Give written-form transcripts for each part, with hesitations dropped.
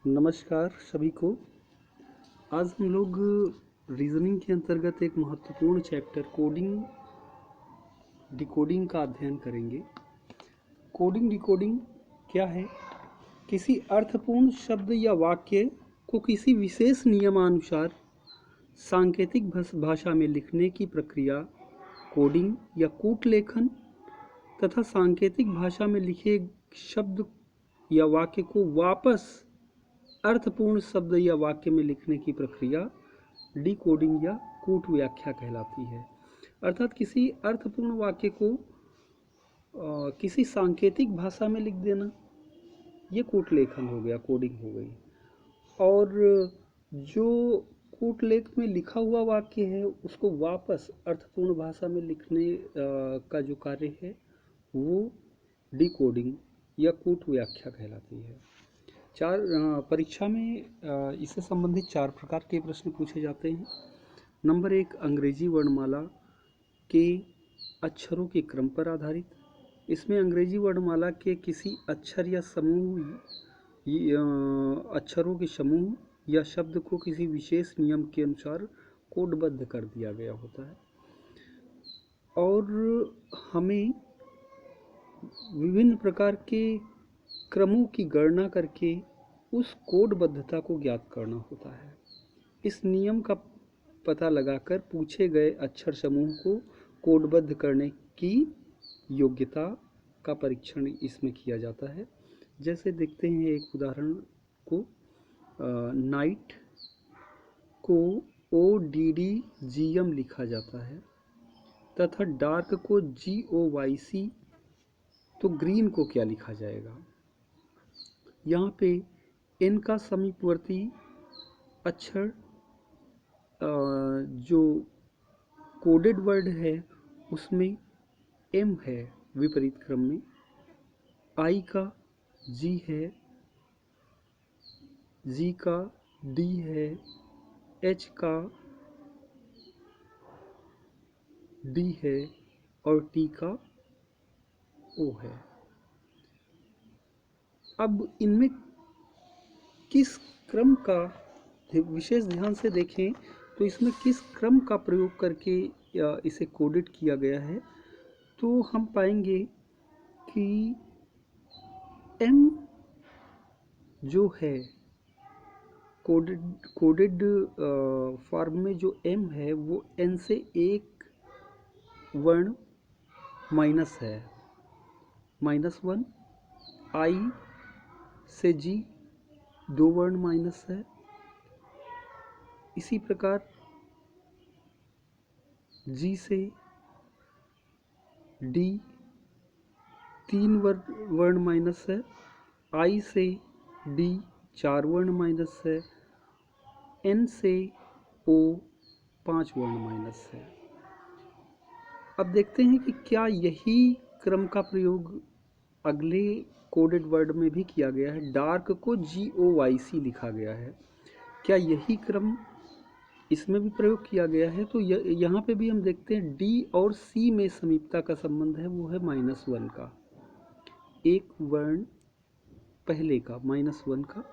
नमस्कार सभी को। आज हम लोग रीजनिंग के अंतर्गत एक महत्वपूर्ण चैप्टर कोडिंग डिकोडिंग का अध्ययन करेंगे। कोडिंग डिकोडिंग क्या है? किसी अर्थपूर्ण शब्द या वाक्य को किसी विशेष नियमानुसार सांकेतिक भाषा में लिखने की प्रक्रिया कोडिंग या कूट लेखन तथा सांकेतिक भाषा में लिखे शब्द या वाक्य को वापस अर्थपूर्ण शब्द या वाक्य में लिखने की प्रक्रिया डिकोडिंग या कूट व्याख्या कहलाती है। अर्थात किसी अर्थपूर्ण वाक्य को किसी सांकेतिक भाषा में लिख देना, ये कूट लेखन हो गया, कोडिंग हो गई। और जो कूट लेख में लिखा हुआ वाक्य है उसको वापस अर्थपूर्ण भाषा में लिखने का जो कार्य है वो डिकोडिंग या कूट व्याख्या कहलाती है। परीक्षा में इससे संबंधित 4 प्रकार के प्रश्न पूछे जाते हैं। नंबर 1, अंग्रेजी वर्णमाला के अक्षरों के क्रम पर आधारित। इसमें अंग्रेजी वर्णमाला के किसी अक्षर या अक्षरों के समूह या शब्द को किसी विशेष नियम के अनुसार कोडबद्ध कर दिया गया होता है और हमें विभिन्न प्रकार के क्रमों की गणना करके उस कोडबद्धता को ज्ञात करना होता है। इस नियम का पता लगाकर पूछे गए अक्षर समूह को कोडबद्ध करने की योग्यता का परीक्षण इसमें किया जाता है। जैसे देखते हैं एक उदाहरण को, नाइट को ODDGM लिखा जाता है तथा डार्क को GOYC, तो ग्रीन को क्या लिखा जाएगा? यहाँ पे एन का समीपवर्ती अक्षर जो कोडेड वर्ड है उसमें एम है विपरीत क्रम में, आई का जी है, जी का डी है, एच का डी है और टी का ओ है। अब इनमें किस क्रम का विशेष ध्यान से देखें तो इसमें किस क्रम का प्रयोग करके इसे कोडेड किया गया है, तो हम पाएंगे कि एम जो है कोडेड फॉर्म में जो एम है वो एन से एक वर्ण माइनस है, -1। आई से जी 2 वर्ण माइनस है। इसी प्रकार जी से डी 3 वर्ण माइनस है। आई से डी 4 वर्ण माइनस है। एन से ओ 5 वर्ण माइनस है। अब देखते हैं कि क्या यही क्रम का प्रयोग अगले कोडेड वर्ड में भी किया गया है। डार्क को GOYC लिखा गया है, क्या यही क्रम इसमें भी प्रयोग किया गया है? तो यहाँ पे भी हम देखते हैं डी और सी में समीपता का संबंध है, वो है -1 का, एक वर्ण पहले का -1 का।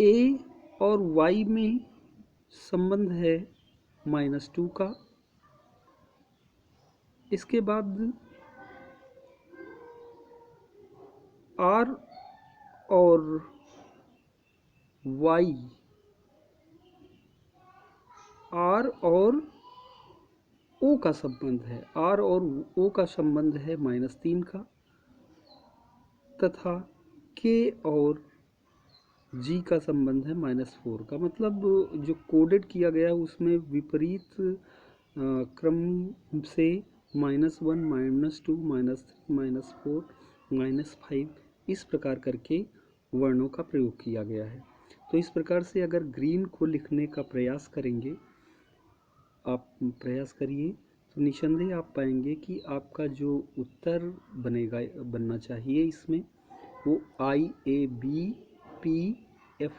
ए और वाई में संबंध है -2 का। इसके बाद आर और वाई, आर और ओ का संबंध है, आर और ओ का संबंध है -3 का, तथा के और जी का संबंध है -4 का। मतलब जो कोडेड किया गया उसमें विपरीत क्रम से -1, -2, -3, -4, -5 इस प्रकार करके वर्णों का प्रयोग किया गया है। तो इस प्रकार से अगर ग्रीन को लिखने का प्रयास करेंगे, आप प्रयास करिए, तो निसंदेह आप पाएंगे कि आपका जो उत्तर बनना चाहिए इसमें वो IABPF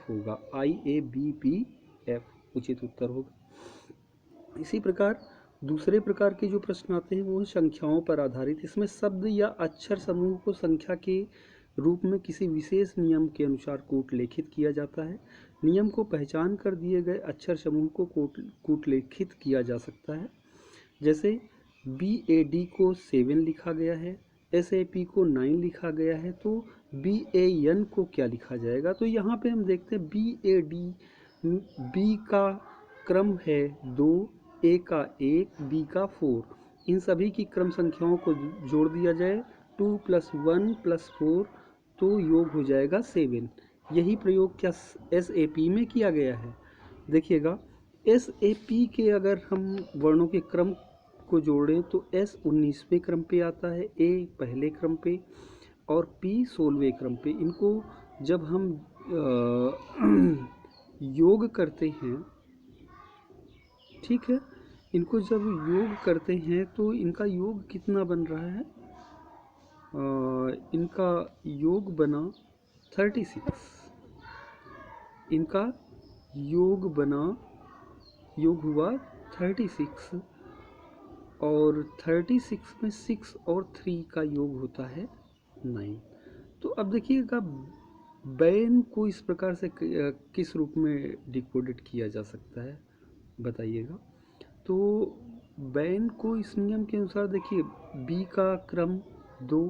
होगा। IABPF उचित उत्तर होगा। इसी प्रकार दूसरे प्रकार के जो प्रश्न आते हैं वो संख्याओं पर आधारित। इसमें शब्द या अक्षर समूह को संख्या के रूप में किसी विशेष नियम के अनुसार कूटलेखित किया जाता है। नियम को पहचान कर दिए गए अक्षर समूह को कूटलेखित किया जा सकता है। जैसे BAD को 7 लिखा गया है, SAP को 9 लिखा गया है, तो BAN को क्या लिखा जाएगा? तो यहाँ पे हम देखते हैं BAD, B का क्रम है 2, A का 1, B का 4। इन सभी की क्रम संख्याओं को जोड़ दिया जाए 2 + 1 + 4, तो योग हो जाएगा 7। यही प्रयोग क्या SAP में किया गया है? देखिएगा, SAP के अगर हम वर्णों के क्रम को जोड़ें तो S 19वें क्रम पे आता है, A पहले क्रम पे और P 16वें क्रम पे। इनको जब हम योग करते हैं, ठीक है, इनको जब योग करते हैं तो इनका योग कितना बन रहा है? इनका योग बना 36। इनका योग हुआ 36 और 36 में 6 और 3 का योग होता है 9। तो अब देखिएगा, बैन को इस प्रकार से किस रूप में डिकोडेड किया जा सकता है, बताइएगा। तो बैन को इस नियम के अनुसार देखिए, B का क्रम 2,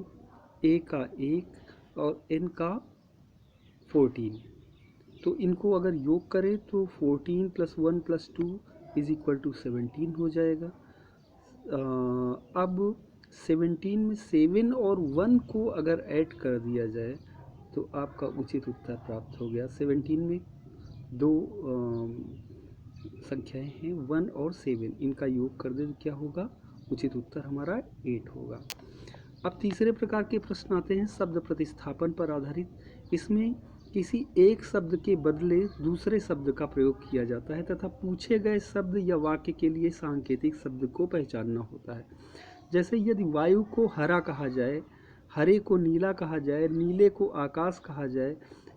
A का 1 और N का 14। तो इनको अगर योग करें तो 14 + 1 + 2 = 17 हो जाएगा। अब 17 में 7 और 1 को अगर ऐड कर दिया जाए तो आपका उचित उत्तर प्राप्त हो गया। 17 में दो संख्याएं हैं 1 और 7, इनका योग कर दे तो क्या होगा? उचित उत्तर हमारा 8 होगा। अब तीसरे प्रकार के प्रश्न आते हैं शब्द प्रतिस्थापन पर आधारित। इसमें किसी एक शब्द के बदले दूसरे शब्द का प्रयोग किया जाता है तथा पूछे गए शब्द या वाक्य के लिए सांकेतिक शब्द को पहचानना होता है। जैसे यदि वायु को हरा कहा जाए, हरे को नीला कहा जाए, नीले को आकाश कहा जाए,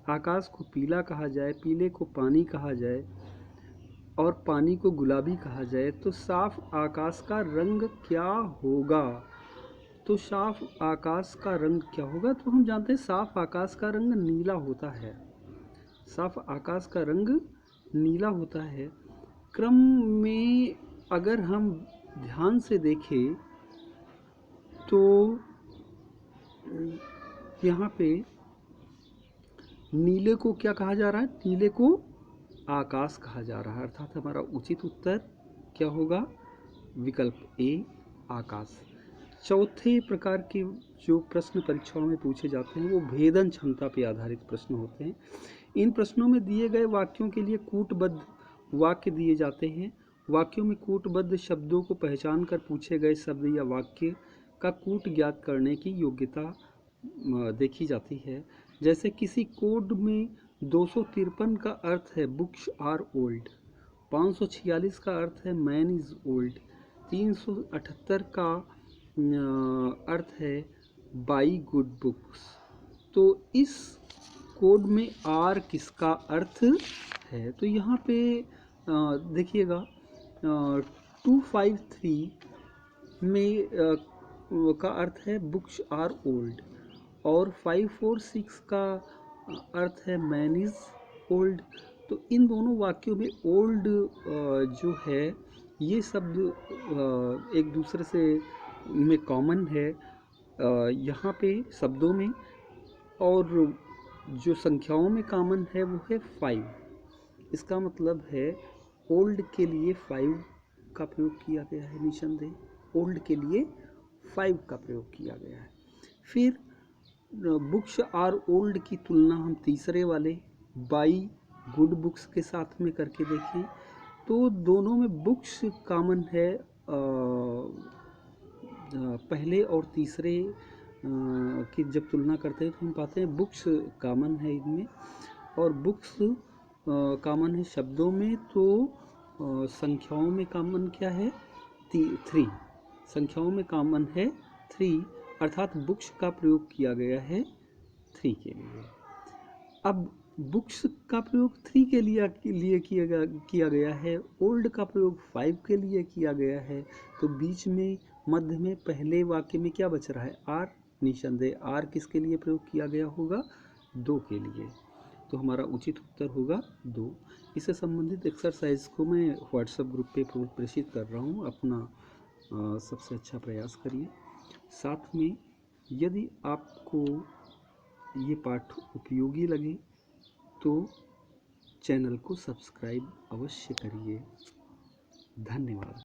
आकाश को पीला कहा जाए, पीले को पानी कहा जाए और पानी को गुलाबी कहा जाए, तो साफ आकाश का रंग क्या होगा? तो साफ आकाश का रंग क्या होगा? तो हम जानते हैं साफ आकाश का रंग नीला होता है। साफ आकाश का रंग नीला होता है। क्रम में अगर हम ध्यान से देखें तो यहाँ पे नीले को क्या कहा जा रहा है? नीले को आकाश कहा जा रहा है, अर्थात हमारा उचित उत्तर क्या होगा? विकल्प A, आकाश। चौथे प्रकार के जो प्रश्न परीक्षाओं में पूछे जाते हैं वो भेदन क्षमता पर आधारित प्रश्न होते हैं। इन प्रश्नों में दिए गए वाक्यों के लिए कूटबद्ध वाक्य दिए जाते हैं। वाक्यों में कूटबद्ध शब्दों को पहचान कर पूछे गए शब्द या वाक्य का कूट ज्ञात करने की योग्यता देखी जाती है। जैसे किसी कोड में 253 का अर्थ है बुक्स आर ओल्ड, 546 का अर्थ है मैन इज ओल्ड, 378 का अर्थ है बाई गुड बुक्स। तो इस कोड में आर किसका अर्थ है? तो यहाँ पे देखिएगा 253 में का अर्थ है बुक्स आर ओल्ड और 546 का अर्थ है मैन इज ओल्ड। तो इन दोनों वाक्यों में ओल्ड जो है ये शब्द एक दूसरे से में कॉमन है यहाँ पे शब्दों में, और जो संख्याओं में कॉमन है वो है 5। इसका मतलब है ओल्ड के लिए 5 का प्रयोग किया गया है, निसंदेह ओल्ड के लिए 5 का प्रयोग किया गया है। फिर बुक्स आर ओल्ड की तुलना हम तीसरे वाले बाई गुड बुक्स के साथ में करके देखें तो दोनों में बुक्स कॉमन है। पहले और तीसरे की जब तुलना करते हैं तो हम पाते हैं बुक्स कॉमन है इनमें, और बुक्स कॉमन है शब्दों में, तो संख्याओं में कॉमन क्या है? 3। संख्याओं में कॉमन है 3, अर्थात बुक्स का प्रयोग किया गया है 3 के लिए। अब बुक्स का प्रयोग 3 के लिए किया गया है, ओल्ड का प्रयोग 5 के लिए किया गया है, तो बीच में मध्य में पहले वाक्य में क्या बच रहा है? आर। निसंदेह आर किसके लिए प्रयोग किया गया होगा? 2 के लिए। तो हमारा उचित उत्तर होगा 2। इससे संबंधित एक्सरसाइज को मैं व्हाट्सएप ग्रुप पे प्रेषित कर रहा हूँ। अपना सबसे अच्छा प्रयास करिए। साथ में यदि आपको ये पाठ उपयोगी लगे तो चैनल को सब्सक्राइब अवश्य करिए। धन्यवाद।